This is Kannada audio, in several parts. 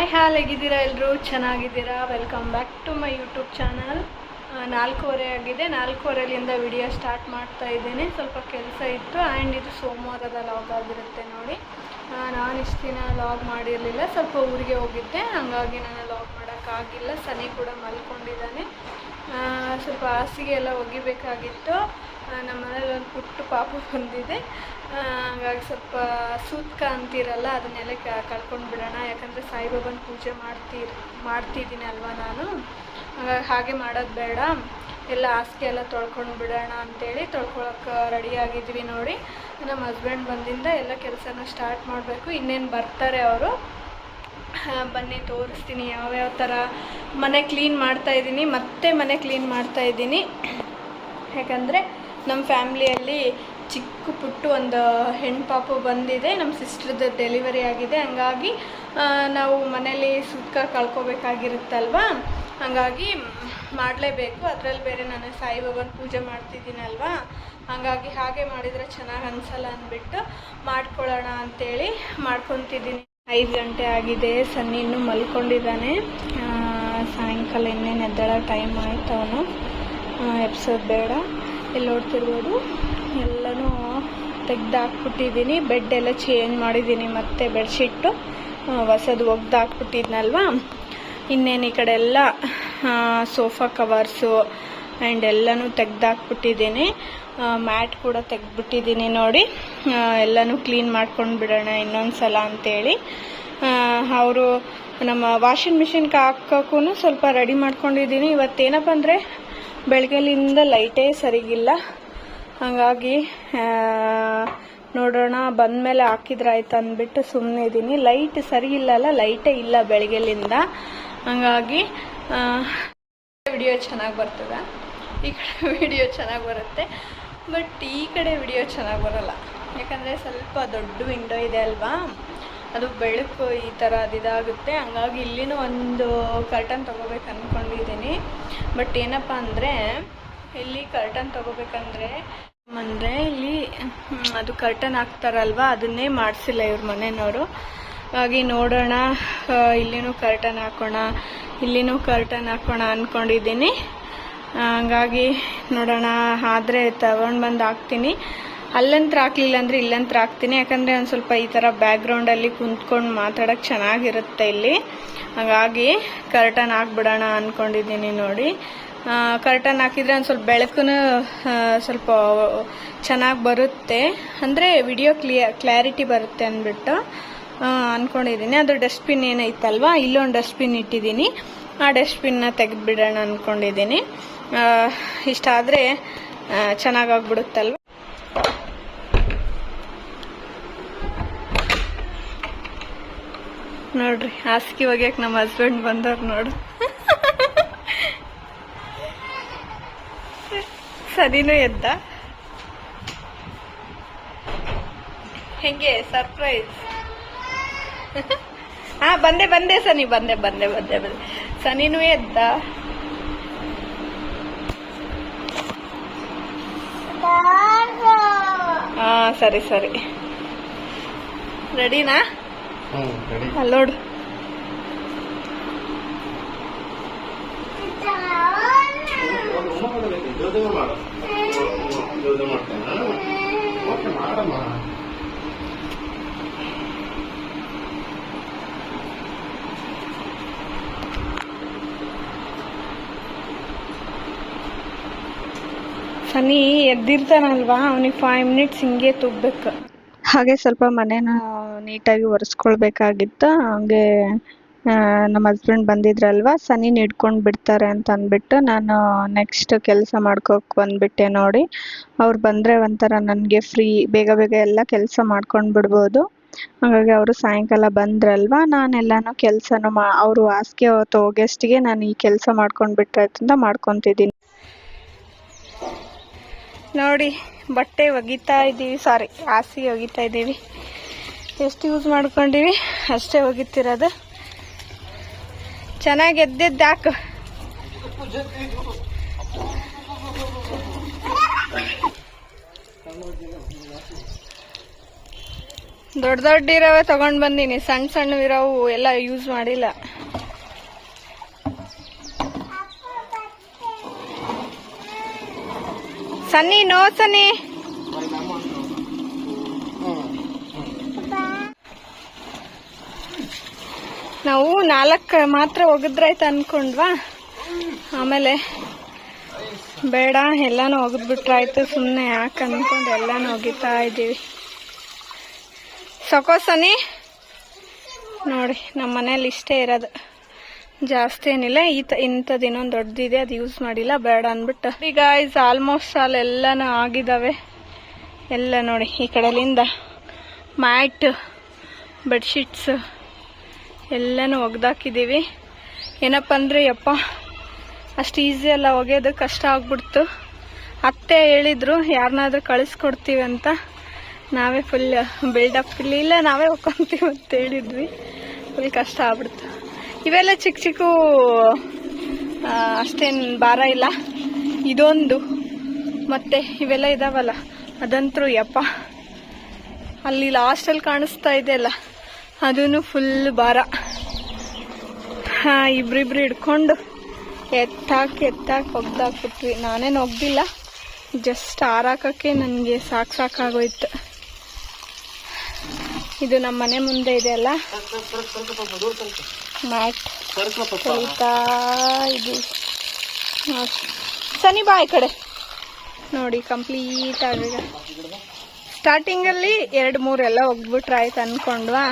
ಹಾಯ್ ಹೇಗಿದ್ದೀರಾ ಎಲ್ಲರೂ ಚೆನ್ನಾಗಿದ್ದೀರಾ welcome back to my YouTube channel 4:15 ಆಗಿದೆ 4:15ರಿಂದ ವಿಡಿಯೋ ಸ್ಟಾರ್ಟ್ ಮಾಡ್ತಾ ಇದ್ದೀನಿ ಸ್ವಲ್ಪ ಕೆಲಸ ಇತ್ತು ಆ್ಯಂಡ್ ಇದು ಸೋಮವಾರದ ಲಾಗ್ ಆಗಿರುತ್ತೆ ನೋಡಿ ನಾನು ಇಷ್ಟು ದಿನ ಲಾಗ್ ಮಾಡಿರಲಿಲ್ಲ ಸ್ವಲ್ಪ ಊರಿಗೆ ಹೋಗಿದ್ದೆ ಹಾಗಾಗಿ ನಾನು ಲಾಗ್ ಮಾಡೋಕ್ಕಾಗಿಲ್ಲ ಸನಿ ಕೂಡ ಮಲ್ಕೊಂಡಿದ್ದಾನೆ ಸ್ವಲ್ಪ ಹಾಸಿಗೆ ಎಲ್ಲ ಒಗಿಬೇಕಾಗಿತ್ತು ನಮ್ಮ ಮನೇಲಿ ಒಂದು ಪುಟ್ಟ ಪಾಪು ಬಂದಿದೆ ಹಾಗಾಗಿ ಸ್ವಲ್ಪ ಸೂತ್ಕ ಅಂತಿರಲ್ಲ ಅದನ್ನೆಲ್ಲ ಕಳ್ಕೊಂಡು ಬಿಡೋಣ ಯಾಕಂದರೆ ಸಾಯಿಬಾಬನ ಪೂಜೆ ಮಾಡ್ತಿದ್ದೀನಿ ಅಲ್ವಾ ನಾನು ಹಾಗೆ ಮಾಡೋದು ಬೇಡ ಎಲ್ಲ ಹಾಸಿಗೆ ಎಲ್ಲ ತೊಳ್ಕೊಂಡು ಬಿಡೋಣ ಅಂಥೇಳಿ ತೊಳ್ಕೊಳಕ್ಕೆ ರೆಡಿಯಾಗಿದ್ವಿ ನೋಡಿ ನಮ್ಮ ಹಸ್ಬೆಂಡ್ ಬಂದಿಂದ ಎಲ್ಲ ಕೆಲಸನ ಸ್ಟಾರ್ಟ್ ಮಾಡಬೇಕು ಇನ್ನೇನು ಬರ್ತಾರೆ ಅವರು ಬನ್ನಿ ತೋರಿಸ್ತೀನಿ ಯಾವ್ಯಾವ ಥರ ಮನೆ ಕ್ಲೀನ್ ಮಾಡ್ತಾಯಿದ್ದೀನಿ ಮತ್ತೆ ಮನೆ ಕ್ಲೀನ್ ಮಾಡ್ತಾಯಿದ್ದೀನಿ ಯಾಕಂದರೆ ನಮ್ಮ ಫ್ಯಾಮ್ಲಿಯಲ್ಲಿ ಚಿಕ್ಕ ಪುಟ್ಟು ಒಂದು ಹೆಣ್ಣು ಪಾಪು ಬಂದಿದೆ ನಮ್ಮ ಸಿಸ್ಟ್ರದ್ದು ಡೆಲಿವರಿ ಆಗಿದೆ ಹಂಗಾಗಿ ನಾವು ಮನೇಲಿ ಸುತ್ತ ಕಳ್ಕೊಬೇಕಾಗಿರುತ್ತಲ್ವ ಹಾಗಾಗಿ ಮಾಡಲೇಬೇಕು ಅದರಲ್ಲಿ ಬೇರೆ ನಾನು ಸಾಯಿಬಾಬನ ಪೂಜೆ ಮಾಡ್ತಿದ್ದೀನಲ್ವ ಹಾಗಾಗಿ ಹಾಗೆ ಮಾಡಿದರೆ ಚೆನ್ನಾಗಿ ಅನಿಸಲ್ಲ ಅಂದ್ಬಿಟ್ಟು ಮಾಡ್ಕೊಳ್ಳೋಣ ಅಂಥೇಳಿ ಮಾಡ್ಕೊತಿದ್ದೀನಿ 5 ಗಂಟೆ ಆಗಿದೆ ಸನ್ನಿ ಇನ್ನೂ ಮಲ್ಕೊಂಡಿದ್ದಾನೆ ಸಾಯಂಕಾಲ ಇನ್ನೇನು ಎದ್ದೇಳೋ ಟೈಮ್ ಆಯ್ತು ಅವನು ಎಬ್ಸೋದು ಬೇಡ ಇಲ್ಲಿ ನೋಡ್ತಿರ್ಬೋದು ಎಲ್ಲನೂ ತೆಗ್ದಾಕ್ಬಿಟ್ಟಿದ್ದೀನಿ ಬೆಡ್ ಎಲ್ಲ ಚೇಂಜ್ ಮಾಡಿದ್ದೀನಿ ಮತ್ತೆ ಬೆಡ್ಶೀಟು ಹೊಸದು ಒಗ್ದಾಕ್ಬಿಟ್ಟಿದ್ನಲ್ವ ಇನ್ನೇನು ಈ ಕಡೆ ಎಲ್ಲ ಸೋಫಾ ಕವರ್ಸು ಆ್ಯಂಡ್ ಎಲ್ಲನೂ ತೆಗ್ದಾಕ್ಬಿಟ್ಟಿದ್ದೀನಿ ಮ್ಯಾಟ್ ಕೂಡ ತೆಗ್ದುಬಿಟ್ಟಿದ್ದೀನಿ ನೋಡಿ ಎಲ್ಲನೂ ಕ್ಲೀನ್ ಮಾಡ್ಕೊಂಡು ಬಿಡೋಣ ಇನ್ನೊಂದು ಸಲ ಅಂಥೇಳಿ ಅವರು ನಮ್ಮ ವಾಷಿಂಗ್ ಮಿಷಿನ್ಗೆ ಹಾಕೋಕ್ಕೂ ಸ್ವಲ್ಪ ರೆಡಿ ಮಾಡ್ಕೊಂಡಿದ್ದೀನಿ ಇವತ್ತೇನಪ್ಪ ಅಂದರೆ ಬೆಳಗ್ಗೆಲಿಂದ ಲೈಟೇ ಸರಿಗಿಲ್ಲ ಹಾಗಾಗಿ ನೋಡೋಣ ಬಂದಮೇಲೆ ಹಾಕಿದ್ರಾಯ್ತು ಅಂದ್ಬಿಟ್ಟು ಸುಮ್ಮನೆ ಇದ್ದೀನಿ ಲೈಟ್ ಸರಿ ಇಲ್ಲಲ್ಲ ಲೈಟೇ ಇಲ್ಲ ಬೆಳಗ್ಗೆಲಿಂದ ಹಾಗಾಗಿ ವಿಡಿಯೋ ಚೆನ್ನಾಗಿ ಬರ್ತದೆ ಈ ಕಡೆ ವಿಡಿಯೋ ಚೆನ್ನಾಗಿ ಬರುತ್ತೆ ಬಟ್ ಈ ಕಡೆ ವಿಡಿಯೋ ಚೆನ್ನಾಗಿ ಬರೋಲ್ಲ ಯಾಕಂದರೆ ಸ್ವಲ್ಪ ದೊಡ್ಡ ವಿಂಡೋ ಇದೆ ಅಲ್ವಾ ಅದು ಬೆಳಕು ಈ ಥರ ಅದಿದಾಗುತ್ತೆ ಹಂಗಾಗಿ ಇಲ್ಲಿನೂ ಒಂದು ಕರ್ಟನ್ ತೊಗೋಬೇಕು ಅಂದ್ಕೊಂಡಿದ್ದೀನಿ ಬಟ್ ಏನಪ್ಪ ಅಂದರೆ ಇಲ್ಲಿ ಕರ್ಟನ್ ತೊಗೋಬೇಕಂದ್ರೆ ಇಲ್ಲಿ ಅದು ಕರ್ಟನ್ ಹಾಕ್ತಾರಲ್ವ ಅದನ್ನೇ ಮಾಡಿಸಿಲ್ಲ ಇವ್ರ ಮನೆಯವರು ಹಾಗಾಗಿ ನೋಡೋಣ ಇಲ್ಲಿನೂ ಕರ್ಟನ್ ಹಾಕೋಣ ಇಲ್ಲಿನೂ ಕರ್ಟನ್ ಹಾಕೋಣ ಅಂದ್ಕೊಂಡಿದ್ದೀನಿ ಹಂಗಾಗಿ ನೋಡೋಣ ಆದರೆ ತಗೊಂಡು ಬಂದು ಹಾಕ್ತೀನಿ ಅಲ್ಲಂತ್ರ ಹಾಕ್ಲಿಲ್ಲ ಅಂದರೆ ಇಲ್ಲಂತ್ರ ಹಾಕ್ತೀನಿ ಯಾಕಂದರೆ ಒಂದು ಸ್ವಲ್ಪ ಈ ಥರ ಬ್ಯಾಕ್ಗ್ರೌಂಡಲ್ಲಿ ಕುಂತ್ಕೊಂಡು ಮಾತಾಡೋಕ್ಕೆ ಚೆನ್ನಾಗಿರುತ್ತೆ ಇಲ್ಲಿ ಹಾಗಾಗಿ ಕರ್ಟನ್ ಹಾಕ್ಬಿಡೋಣ ಅಂದ್ಕೊಂಡಿದ್ದೀನಿ ನೋಡಿ ಕರ್ಟನ್ ಹಾಕಿದರೆ ಒಂದು ಸ್ವಲ್ಪ ಬೆಳಕು ಸ್ವಲ್ಪ ಚೆನ್ನಾಗಿ ಬರುತ್ತೆ ಅಂದರೆ ವಿಡಿಯೋ ಕ್ಲಾರಿಟಿ ಬರುತ್ತೆ ಅಂದ್ಬಿಟ್ಟು ಅಂದ್ಕೊಂಡಿದ್ದೀನಿ ಅದು ಡಸ್ಟ್ಬಿನ್ ಏನೈತಲ್ವಾ ಇಲ್ಲೊಂದು ಡಸ್ಟ್ಬಿನ್ ಇಟ್ಟಿದ್ದೀನಿ ಆ ಡಸ್ಟ್ಬಿನ್ನ ತೆಗೆದುಬಿಡೋಣ ಅಂದ್ಕೊಂಡಿದ್ದೀನಿ ಇಷ್ಟಾದರೆ ಚೆನ್ನಾಗಾಗ್ಬಿಡುತ್ತಲ್ವ ನೋಡ್ರಿ ಹಾಸಿಗೆ ಒಗ್ಯಕ್ಕೆ ನಮ್ಮ ಹಸ್ಬೆಂಡ್ ಬಂದವ್ರು ನೋಡು ಸರಿನೂ ಎದ್ದ ಹೆಂಗೆ ಸರ್ಪ್ರೈಸ್ ಬಂದೆ ಸನಿ ಬಂದೆ ಸನಿನೂ ಎದ್ದ ಸರಿ ರೆಡಿನಾ ಅಲ್ಲೋಡು ಸನಿ ಎದ್ದಿರ್ತಾನಲ್ವಾ ಅವನಿಗೆ 5 ಮಿನಿಟ್ಸ್ ಹಿಂಗೆ ತುಗ್ಬೇಕು ಹಾಗೆ ಸ್ವಲ್ಪ ಮನೇನ ನೀಟಾಗಿ ಒರೆಸ್ಕೊಳ್ಬೇಕಾಗಿತ್ತು ಹಾಗೆ ನಮ್ಮ ಹಸ್ಬೆಂಡ್ ಬಂದಿದ್ರಲ್ವ ಸನಿನ ಹಿಡ್ಕೊಂಡು ಬಿಡ್ತಾರೆ ಅಂತ ಅಂದ್ಬಿಟ್ಟು ನಾನು ನೆಕ್ಸ್ಟ್ ಕೆಲಸ ಮಾಡ್ಕೋಕೆ ಬಂದ್ಬಿಟ್ಟೆ ನೋಡಿ ಅವ್ರು ಬಂದರೆ ಒಂಥರ ನನಗೆ ಫ್ರೀ ಬೇಗ ಎಲ್ಲ ಕೆಲಸ ಮಾಡ್ಕೊಂಡು ಬಿಡ್ಬೋದು ಹಾಗಾಗಿ ಅವರು ಸಾಯಂಕಾಲ ಬಂದ್ರಲ್ವ ನಾನೆಲ್ಲನೂ ಕೆಲಸನೂ ಅವರು ಹಾಸಿಗೆ ಹೋಗೋಷ್ಟಿಗೆ ನಾನು ಈ ಕೆಲಸ ಮಾಡ್ಕೊಂಡು ಬಿಟ್ರಾಯ್ತು ಅಂತ ಮಾಡ್ಕೊತಿದ್ದೀನಿ ನೋಡಿ ಬಟ್ಟೆ ಒಗಿತಾ ಇದ್ದೀವಿ ಹಾಸಿಗೆ ಒಗಿತಾ ಇದ್ದೀವಿ ಎಷ್ಟು ಯೂಸ್ ಮಾಡ್ಕೊಂಡಿವಿ ಅಷ್ಟೇ ಒಗಿತಿರೋದು ಚೆನ್ನಾಗಿ ಎದ್ದಿದ್ದಾಕು ದೊಡ್ಡ ದೊಡ್ಡ ಇರೋವೆ ತಗೊಂಡ್ ಬಂದೀನಿ, ಸಣ್ಣ ಸಣ್ಣ ಇರೋವು ಎಲ್ಲ ಯೂಸ್ ಮಾಡಿಲ್ಲ. ಸನ್ನಿ ನೋ ಸನ್ನಿ. ನಾವು 4 ಮಾತ್ರ ಒಗದ್ರಾಯ್ತು ಅನ್ಕೊಂಡ್ವಾ, ಆಮೇಲೆ ಬೇಡ ಎಲ್ಲಾನು ಒಗದ್ಬಿಟ್ರಾಯ್ತು, ಸುಮ್ಮನೆ ಯಾಕೆ ಅನ್ಕೊಂಡು ಎಲ್ಲಾನು ಒಗಿತಾ ಇದ್ದೀವಿ. ಸಕೋಸನಿ ನೋಡಿ, ನಮ್ಮ ಮನೇಲಿ ಇಷ್ಟೇ ಇರೋದು, ಜಾಸ್ತಿ ಏನಿಲ್ಲ. ಇಂಥದ್ದು ಇನ್ನೊಂದು ದೊಡ್ಡದಿದೆ, ಅದು ಯೂಸ್ ಮಾಡಿಲ್ಲ, ಬೇಡ ಅಂದ್ಬಿಟ್ಟು. ಈಗ ಆಲ್ಮೋಸ್ಟ್ ಆಲ್ ಎಲ್ಲಾನು ಆಗಿದ್ದಾವೆ. ಎಲ್ಲ ನೋಡಿ, ಈ ಕಡೆಲಿಂದ ಮ್ಯಾಟ್, ಬೆಡ್ಶೀಟ್ಸ್ ಎಲ್ಲನೂ ಒಗ್ದಾಕಿದ್ದೀವಿ. ಏನಪ್ಪ ಅಂದರೆ ಯಪ್ಪ ಅಷ್ಟು ಈಸಿ ಅಲ್ಲ ಒಗೆಯೋದು, ಕಷ್ಟ ಆಗ್ಬಿಡ್ತು. ಅತ್ತೆ ಹೇಳಿದ್ರು ಯಾರನ್ನಾದ್ರೂ ಕಳಿಸ್ಕೊಡ್ತೀವಿ ಅಂತ, ನಾವೇ ಫುಲ್ ಬಿಲ್ಡಪ್ ಇಲ್ಲ ನಾವೇ ಒಕ್ಕೊಂತೀವಿ ಅಂತ ಹೇಳಿದ್ವಿ. ಫುಲ್ ಕಷ್ಟ ಆಗ್ಬಿಡ್ತು. ಇವೆಲ್ಲ ಚಿಕ್ಕ ಚಿಕ್ಕ ಅಷ್ಟೇನು ಭಾರ ಇಲ್ಲ. ಇದೊಂದು ಮತ್ತೆ ಇವೆಲ್ಲ ಇದಾವಲ್ಲ, ಅದಂತರೂ ಯಪ್ಪ ಅಲ್ಲಿ ಲಾಸ್ಟಲ್ಲಿ ಕಾಣಿಸ್ತಾ ಇದೆಯಲ್ಲ, ಅದೂ ಫುಲ್ ಭಾರ. ಇಬ್ರಿಬ್ರು ಹಿಡ್ಕೊಂಡು ಎತ್ತಾಕಿ ಒಗ್ದಾಕ್ಬಿಟ್ವಿ. ನಾನೇನು ಒಗ್ದಿಲ್ಲ, ಜಸ್ಟ್ ಆರಾಕಕ್ಕೆ ನನಗೆ ಸಾಕಾಗೋಯ್ತು. ಇದು ನಮ್ಮ ಮನೆ ಮುಂದೆ ಇದೆ ಅಲ್ಲ ಮ್ಯಾಟ್, ತೊಳಿತಾ ಇದು ಸನಿ ಬಾ ಈ ಕಡೆ ನೋಡಿ. ಕಂಪ್ಲೀಟ್ ಆಗಿದೆ. ಸ್ಟಾರ್ಟಿಂಗಲ್ಲಿ 2-3 ಎಲ್ಲ ಒಗ್ಬಿಟ್ರಾಯ್ತು ಅನ್ಕೊಂಡ್ವಾ,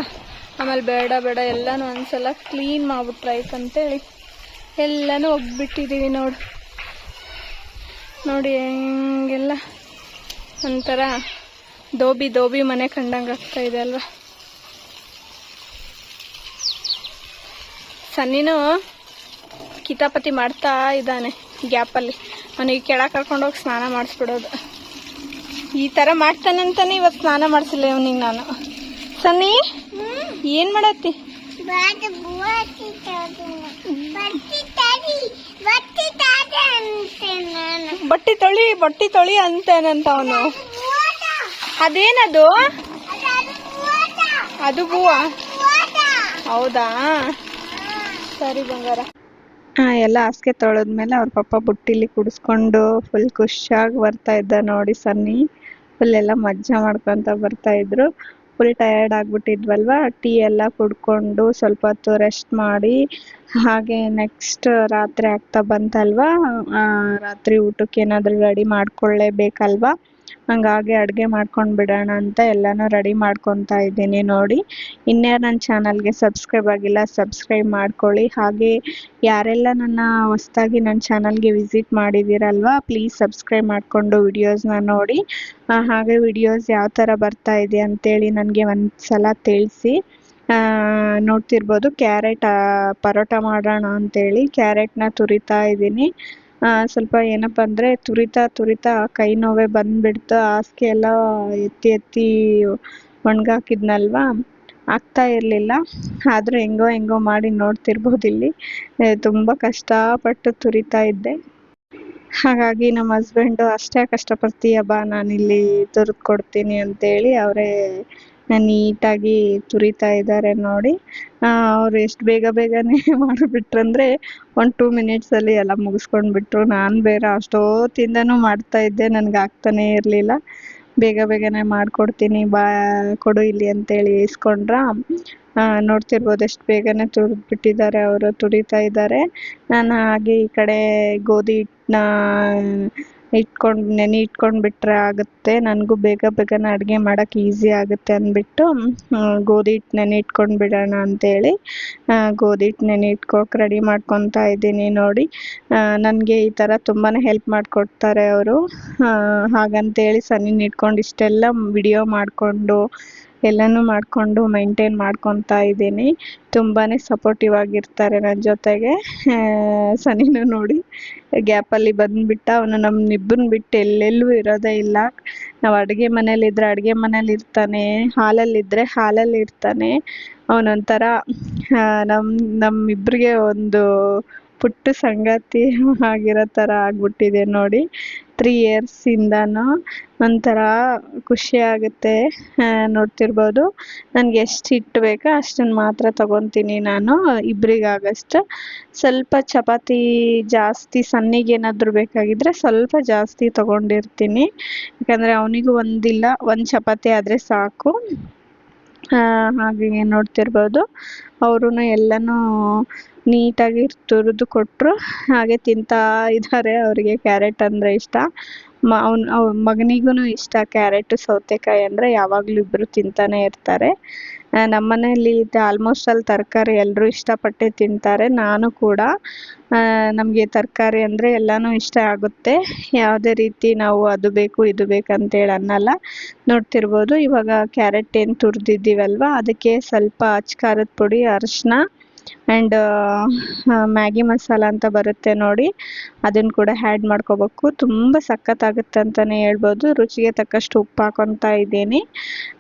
ಆಮೇಲೆ ಬೇಡ ಎಲ್ಲನೂ ಒಂದ್ಸಲ ಕ್ಲೀನ್ ಮಾಡ್ಬಿಟ್ರಾಯ್ತು ಅಂತೇಳಿ ಎಲ್ಲನೂ ಒಗ್ಬಿಟ್ಟಿದ್ದೀವಿ. ನೋಡಿ ಹಿಂಗೆಲ್ಲ ಒಂಥರ ದೋಬಿ ಮನೆ ಕಂಡಂಗೆ ಆಗ್ತಾ ಇದೆ ಅಲ್ವಾ. ಸನ್ನಿನೂ ಕಿತಾಪತಿ ಮಾಡ್ತಾ ಇದ್ದಾನೆ ಗ್ಯಾಪಲ್ಲಿ. ಅವನಿಗೆ ಕೆಳಗೆ ಕರ್ಕೊಂಡೋಗಿ ಸ್ನಾನ ಮಾಡಿಸ್ಬಿಡೋದು. ಈ ಥರ ಮಾಡ್ತಾನಂತಾನೆ ಇವತ್ತು ಸ್ನಾನ ಮಾಡಿಸಿಲ್ಲ ಇವನಿಗೆ ನಾನು. ಸನ್ನಿ ಏನು ಮಾಡತ್ತಿ? ಬಟ್ಟಿ ತೊಳಿ ಅಂತೇನಂತ ಅವನು. ಅದೇನದು? ಅದು ಹೂವ? ಹೌದಾ, ಸರಿ ಬಂಗಾರ. ಎಲ್ಲ ಹಾಸಿಗೆ ತೊಳೆದ್ಮೇಲೆ ಅವ್ರ ಪಪ್ಪ ಬುಟ್ಟಿಲಿ ಕುಡಿಸ್ಕೊಂಡು ಫುಲ್ ಖುಷಿಯಾಗಿ ಬರ್ತಾ ಇದ್ದ ನೋಡಿ. ಸನ್ನಿ ಫುಲ್ ಎಲ್ಲ ಮಜಾ ಮಾಡ್ಕೊತ ಬರ್ತಾ ಇದ್ರು. ಫುಲ್ ಟಯರ್ಡ್ ಆಗ್ಬಿಟ್ಟಿದ್ವಲ್ವ, ಟೀ ಎಲ್ಲ ಕುಡ್ಕೊಂಡು ಸ್ವಲ್ಪ ಹೊತ್ತು ರೆಸ್ಟ್ ಮಾಡಿ, ಹಾಗೆ ನೆಕ್ಸ್ಟ್ ರಾತ್ರಿ ಆಗ್ತಾ ಬಂತಲ್ವಾ, ರಾತ್ರಿ ಊಟಕ್ಕೆ ಏನಾದರೂ ರೆಡಿ ಮಾಡ್ಕೊಳ್ಳೇಬೇಕಲ್ವಾ, ಹಂಗಾಗಿ ಅಡುಗೆ ಮಾಡ್ಕೊಂಡು ಬಿಡೋಣ ಅಂತ ಎಲ್ಲನೂ ರೆಡಿ ಮಾಡ್ಕೊತಾ ಇದ್ದೀನಿ ನೋಡಿ. ಇನ್ಯಾರು ನನ್ನ ಚಾನಲ್ಗೆ ಸಬ್ಸ್ಕ್ರೈಬ್ ಆಗಿಲ್ಲ ಸಬ್ಸ್ಕ್ರೈಬ್ ಮಾಡ್ಕೊಳ್ಳಿ. ಹಾಗೆ ಯಾರೆಲ್ಲ ನನ್ನ ಹೊಸದಾಗಿ ನನ್ನ ಚಾನಲ್ಗೆ ವಿಸಿಟ್ ಮಾಡಿದ್ದೀರಲ್ವಾ, ಪ್ಲೀಸ್ ಸಬ್ಸ್ಕ್ರೈಬ್ ಮಾಡಿಕೊಂಡು ವಿಡಿಯೋಸ್ನ ನೋಡಿ. ಹಾಗೆ ವಿಡಿಯೋಸ್ ಯಾವ ಥರ ಬರ್ತಾ ಇದೆ ಅಂತೇಳಿ ನನಗೆ ಒಂದು ಸಲ ತಿಳಿಸಿ. ನೋಡ್ತಿರ್ಬೋದು ಕ್ಯಾರೆಟ್ ಪರೋಟ ಮಾಡೋಣ ಅಂತೇಳಿ ಕ್ಯಾರೆಟ್ನ ತುರಿತಾ ಇದ್ದೀನಿ. ಸ್ವಲ್ಪ ಏನಪ್ಪ ಅಂದರೆ ತುರಿತಾ ಕೈ ನೋವೇ ಬಂದುಬಿಡ್ತು. ಹಾಸಿಗೆ ಎಲ್ಲ ಎತ್ತಿ ಒಣಗಾಕಿದ್ನಲ್ವಾ, ಆಗ್ತಾ ಇರಲಿಲ್ಲ. ಆದರೂ ಹೆಂಗೋ ಮಾಡಿ ನೋಡ್ತಿರ್ಬೋದು ಇಲ್ಲಿ ತುಂಬ ಕಷ್ಟಪಟ್ಟು ತುರಿತಾ ಇದ್ದೆ. ಹಾಗಾಗಿ ನಮ್ಮ ಹಸ್ಬೆಂಡು ಅಷ್ಟೇ ಕಷ್ಟಪಡ್ತೀಯ ಬಾ, ನಾನಿಲ್ಲಿ ತುರಿದು ಕೊಡ್ತೀನಿ ಅಂತೇಳಿ ಅವರೇ ನೀಟಾಗಿ ತುರಿತಾ ಇದ್ದಾರೆ ನೋಡಿ. ಅವ್ರು ಎಷ್ಟು ಬೇಗನೆ ಮಾಡಿಬಿಟ್ರಂದರೆ 1-2 ಮಿನಿಟ್ಸಲ್ಲಿ ಎಲ್ಲ ಮುಗಿಸ್ಕೊಂಡ್ಬಿಟ್ರು. ನಾನು ಬೇರೆ ಅಷ್ಟೊತ್ತಿಂದನೂ ಮಾಡ್ತಾ ಇದ್ದೆ, ನನಗೆ ಆಗ್ತಾನೇ ಇರಲಿಲ್ಲ. ಬೇಗನೆ ಮಾಡಿಕೊಡ್ತೀನಿ ಬಾ, ಕೊಡು ಇಲ್ಲಿ ಅಂತೇಳಿ ಇಸ್ಕೊಂಡ್ರ. ನೋಡ್ತಿರ್ಬೋದು ಎಷ್ಟು ಬೇಗನೆ ತುರಿದ್ಬಿಟ್ಟಿದ್ದಾರೆ, ಅವರು ತುರಿತಾ ಇದ್ದಾರೆ. ನಾನು ಹಾಗೆ ಈ ಕಡೆ ಗೋಧಿ ಹಿಟ್ಟನ್ನ ನೆನೆ ಇಟ್ಕೊಂಡು ಬಿಟ್ಟರೆ ಆಗುತ್ತೆ, ನನಗೂ ಬೇಗನೆ ಅಡುಗೆ ಮಾಡೋಕ್ಕೆ ಈಸಿ ಆಗುತ್ತೆ ಅಂದ್ಬಿಟ್ಟು ಗೋಧಿ ಹಿಟ್ಟು ನೆನೆ ಇಟ್ಕೊಂಡು ಬಿಡೋಣ ಅಂತೇಳಿ ಗೋಧಿ ಹಿಟ್ಟು ನೆನೆ ಇಟ್ಕೊಳಕ್ಕೆ ರೆಡಿ ಮಾಡ್ಕೊತಾ ಇದ್ದೀನಿ ನೋಡಿ. ನನಗೆ ಈ ಥರ ತುಂಬಾ ಹೆಲ್ಪ್ ಮಾಡಿಕೊಡ್ತಾರೆ ಅವರು. ಹಾಗಂತೇಳಿ ಸನ್ನಿನ ಇಟ್ಕೊಂಡು ಇಷ್ಟೆಲ್ಲ ವಿಡಿಯೋ ಮಾಡಿಕೊಂಡು ಎಲ್ಲನೂ ಮಾಡಿಕೊಂಡು ಮೈಂಟೈನ್ ಮಾಡ್ಕೊತಾ ಇದ್ದೀನಿ. ತುಂಬಾ ಸಪೋರ್ಟಿವ್ ಆಗಿರ್ತಾರೆ ನನ್ನ ಜೊತೆಗೆ. ಸನಿನೂ ನೋಡಿ ಗ್ಯಾಪಲ್ಲಿ ಬಂದುಬಿಟ್ಟ. ಅವನು ನಮ್ಮನ್ನಿಬ್ಬರನ್ನ ಬಿಟ್ಟು ಎಲ್ಲೆಲ್ಲೂ ಇರೋದೇ ಇಲ್ಲ. ನಾವು ಅಡುಗೆ ಮನೇಲಿದ್ದರೆ ಅಡುಗೆ ಮನೇಲಿ ಇರ್ತಾನೆ, ಹಾಲಲ್ಲಿದ್ದರೆ ಹಾಲಲ್ಲಿ ಇರ್ತಾನೆ. ಅವನೊಂಥರ ನಮ್ಮಿಬ್ಬರಿಗೆ ಒಂದು ಪುಟ್ಟ ಸಂಗಾತಿ ಆಗಿರೋ ಥರ ಆಗ್ಬಿಟ್ಟಿದೆ ನೋಡಿ. 3 ಇಯರ್ಸಿಂದನೂ ಒಂಥರ ಖುಷಿ ಆಗುತ್ತೆ. ನೋಡ್ತಿರ್ಬೋದು, ನನಗೆ ಎಷ್ಟು ಹಿಟ್ಟು ಬೇಕೋ ಅಷ್ಟನ್ನು ಮಾತ್ರ ತೊಗೊತೀನಿ ನಾನು, ಇಬ್ಬರಿಗಾಗಷ್ಟು. ಸ್ವಲ್ಪ ಚಪಾತಿ ಜಾಸ್ತಿ ಸಣ್ಣಗೇನಾದರೂ ಬೇಕಾಗಿದ್ದರೆ ಸ್ವಲ್ಪ ಜಾಸ್ತಿ ತೊಗೊಂಡಿರ್ತೀನಿ, ಯಾಕಂದರೆ ಅವನಿಗೂ ಒಂದಿಲ್ಲ ಒಂದು ಚಪಾತಿ ಆದರೆ ಸಾಕು. ಹಾಗೆ ನೋಡ್ತಿರ್ಬೋದು, ಅವರು ಎಲ್ಲನೂ ನೀಟಾಗಿ ತುರಿದು ಕೊಟ್ಟರು, ಹಾಗೆ ತಿಂತಾ ಇದ್ದಾರೆ. ಅವರಿಗೆ ಕ್ಯಾರೆಟ್ ಅಂದರೆ ಇಷ್ಟ. ಮಗನಿಗೂ ಇಷ್ಟ ಕ್ಯಾರೆಟು ಸೌತೆಕಾಯಿ ಅಂದರೆ, ಯಾವಾಗಲೂ ಇಬ್ಬರು ತಿಂತಾನೆ ಇರ್ತಾರೆ. ನಮ್ಮನೇಲಿ ಆಲ್ಮೋಸ್ಟ್ ಅಲ್ಲಿ ತರಕಾರಿ ಎಲ್ಲರೂ ಇಷ್ಟಪಟ್ಟೆ ತಿಂತಾರೆ, ನಾನು ಕೂಡ. ನಮಗೆ ತರಕಾರಿ ಅಂದರೆ ಎಲ್ಲನೂ ಇಷ್ಟ ಆಗುತ್ತೆ, ಯಾವುದೇ ರೀತಿ ನಾವು ಅದು ಬೇಕು ಇದು ಬೇಕು ಅಂತೇಳಿ ಅನ್ನಲ್ಲ. ನೋಡ್ತಿರ್ಬೋದು, ಇವಾಗ ಕ್ಯಾರೆಟ್ ಏನು ತುರಿದಿದ್ದೀವಲ್ವ, ಅದಕ್ಕೆ ಸ್ವಲ್ಪ ಅಚ್ಚ ಖಾರದ ಪುಡಿ, ಅರಿಶಿನ ಆ್ಯಂಡ್ ಮ್ಯಾಗಿ ಮಸಾಲ ಅಂತ ಬರುತ್ತೆ ನೋಡಿ, ಅದನ್ನು ಕೂಡ ಆ್ಯಡ್ ಮಾಡ್ಕೋಬೇಕು. ತುಂಬ ಸಖತ್ತಾಗುತ್ತೆ ಅಂತಲೇ ಹೇಳ್ಬೋದು. ರುಚಿಗೆ ತಕ್ಕಷ್ಟು ಉಪ್ಪು ಹಾಕ್ಕೊತಾ ಇದ್ದೀನಿ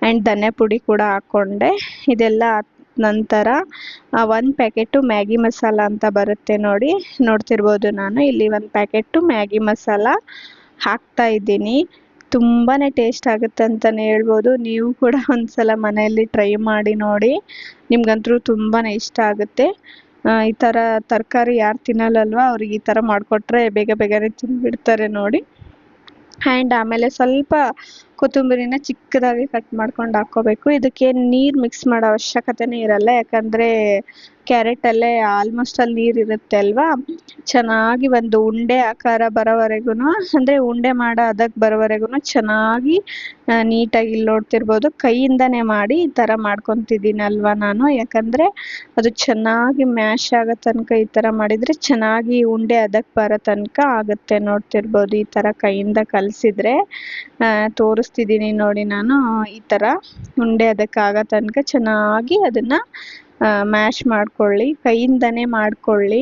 ಆ್ಯಂಡ್ ಧನಿಯಾ ಪುಡಿ ಕೂಡ ಹಾಕ್ಕೊಂಡೆ. ಇದೆಲ್ಲ ನಂತರ 1 ಪ್ಯಾಕೆಟು ಮ್ಯಾಗಿ ಮಸಾಲ ಅಂತ ಬರುತ್ತೆ ನೋಡಿ, ನೋಡ್ತಿರ್ಬೋದು. ನಾನು ಇಲ್ಲಿ 1 ಪ್ಯಾಕೆಟು ಮ್ಯಾಗಿ ಮಸಾಲ ಹಾಕ್ತಾ ಇದ್ದೀನಿ. ತುಂಬಾ ಟೇಸ್ಟ್ ಆಗುತ್ತೆ ಅಂತಲೇ ಹೇಳ್ಬೋದು. ನೀವು ಕೂಡ ಒಂದ್ಸಲ ಮನೆಯಲ್ಲಿ ಟ್ರೈ ಮಾಡಿ ನೋಡಿ, ನಿಮ್ಗಂತೂ ತುಂಬಾ ಇಷ್ಟ ಆಗುತ್ತೆ. ಈ ಥರ ತರಕಾರಿ ಯಾರು ತಿನ್ನಲ್ಲಲ್ವ, ಅವ್ರಿಗೆ ಈ ಥರ ಮಾಡಿಕೊಟ್ರೆ ಬೇಗನೆ ತಿಂದುಬಿಡ್ತಾರೆ ನೋಡಿ. ಆ್ಯಂಡ್ ಆಮೇಲೆ ಸ್ವಲ್ಪ ಕೊತ್ತಂಬರಿನ ಚಿಕ್ಕದಾಗಿ ಕಟ್ ಮಾಡ್ಕೊಂಡು ಹಾಕ್ಕೋಬೇಕು. ಇದಕ್ಕೆ ನೀರು ಮಿಕ್ಸ್ ಮಾಡೋ ಅವಶ್ಯಕತೆನೇ ಇರಲ್ಲ, ಯಾಕಂದರೆ ಕ್ಯಾರೆಟಲ್ಲೇ ಆಲ್ಮೋಸ್ಟ್ ಅಲ್ಲಿ ನೀರು ಇರುತ್ತೆ ಅಲ್ವಾ. ಚೆನ್ನಾಗಿ ಒಂದು ಉಂಡೆ ಆಕಾರ ಬರೋವರೆಗೂ, ಅಂದರೆ ಉಂಡೆ ಮಾಡೋ ಅದಕ್ಕೆ ಬರೋವರೆಗೂ ಚೆನ್ನಾಗಿ ನೀಟಾಗಿ ಇಲ್ಲಿ ನೋಡ್ತಿರ್ಬೋದು, ಕೈಯಿಂದನೇ ಮಾಡಿ ಈ ಥರ ಮಾಡ್ಕೊತಿದ್ದೀನಲ್ವ ನಾನು. ಯಾಕಂದರೆ ಅದು ಚೆನ್ನಾಗಿ ಮ್ಯಾಶ್ ಆಗೋ ತನಕ ಈ ಥರ ಮಾಡಿದರೆ ಚೆನ್ನಾಗಿ ಉಂಡೆ ಅದಕ್ಕೆ ಬರೋ ತನಕ ಆಗುತ್ತೆ. ನೋಡ್ತಿರ್ಬೋದು, ಈ ಥರ ಕೈಯಿಂದ ಕಲಿಸಿದ್ರೆ ತೋರಿಸ್ತಿದ್ದೀನಿ ನೋಡಿ ನಾನು. ಈ ಥರ ಉಂಡೆ ಅದಕ್ಕೆ ಆಗೋ ತನಕ ಚೆನ್ನಾಗಿ ಅದನ್ನು ಮ್ಯಾಶ್ ಮಾಡ್ಕೊಳ್ಳಿ, ಕೈಯಿಂದನೇ ಮಾಡ್ಕೊಳ್ಳಿ,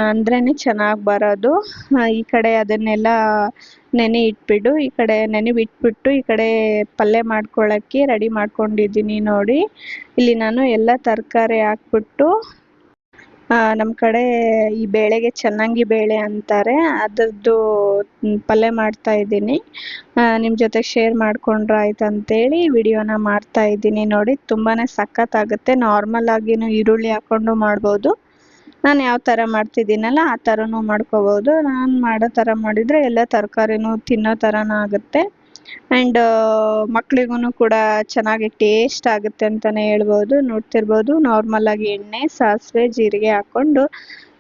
ಅಂದ್ರೇ ಚೆನ್ನಾಗಿ ಬರೋದು. ಈ ಕಡೆ ಅದನ್ನೆಲ್ಲ ನೆನೆ ಇಟ್ಬಿಟ್ಟು ಈ ಕಡೆ ಪಲ್ಯ ಮಾಡ್ಕೊಳ್ಳೋಕ್ಕೆ ರೆಡಿ ಮಾಡ್ಕೊಂಡಿದ್ದೀನಿ ನೋಡಿ. ಇಲ್ಲಿ ನಾನು ಎಲ್ಲ ತರಕಾರಿ ಹಾಕ್ಬಿಟ್ಟು, ನಮ್ಮ ಕಡೆ ಈ ಬೇಳೆಗೆ ಚನ್ನಂಗಿ ಬೇಳೆ ಅಂತಾರೆ, ಅದರದ್ದು ಪಲ್ಯ ಮಾಡ್ತಾ ಇದ್ದೀನಿ. ನಿಮ್ಮ ಜೊತೆ ಶೇರ್ ಮಾಡಿಕೊಂಡ್ರೆ ಆಯ್ತು ಅಂತೇಳಿ ವಿಡಿಯೋನ ಮಾಡ್ತಾ ಇದ್ದೀನಿ ನೋಡಿ. ತುಂಬಾ ಸಖತ್ತಾಗುತ್ತೆ. ನಾರ್ಮಲ್ ಆಗಿನೂ ಈರುಳ್ಳಿ ಹಾಕ್ಕೊಂಡು ಮಾಡ್ಬೋದು, ನಾನು ಯಾವ ಥರ ಮಾಡ್ತಿದ್ದೀನಲ್ಲ ಆ ಥರನೂ ಮಾಡ್ಕೋಬೋದು. ನಾನು ಮಾಡೋ ಥರ ಮಾಡಿದರೆ ಎಲ್ಲ ತರಕಾರಿನೂ ತಿನ್ನೋ ಥರನ ಆಗುತ್ತೆ. ಆ್ಯಂಡ್ ಮಕ್ಳಿಗೂ ಕೂಡ ಚೆನ್ನಾಗಿ ಟೇಸ್ಟ್ ಆಗುತ್ತೆ ಅಂತಲೇ ಹೇಳ್ಬೋದು. ನೋಡ್ತಿರ್ಬೋದು, ನಾರ್ಮಲಾಗಿ ಎಣ್ಣೆ, ಸಾಸಿವೆ, ಜೀರಿಗೆ ಹಾಕ್ಕೊಂಡು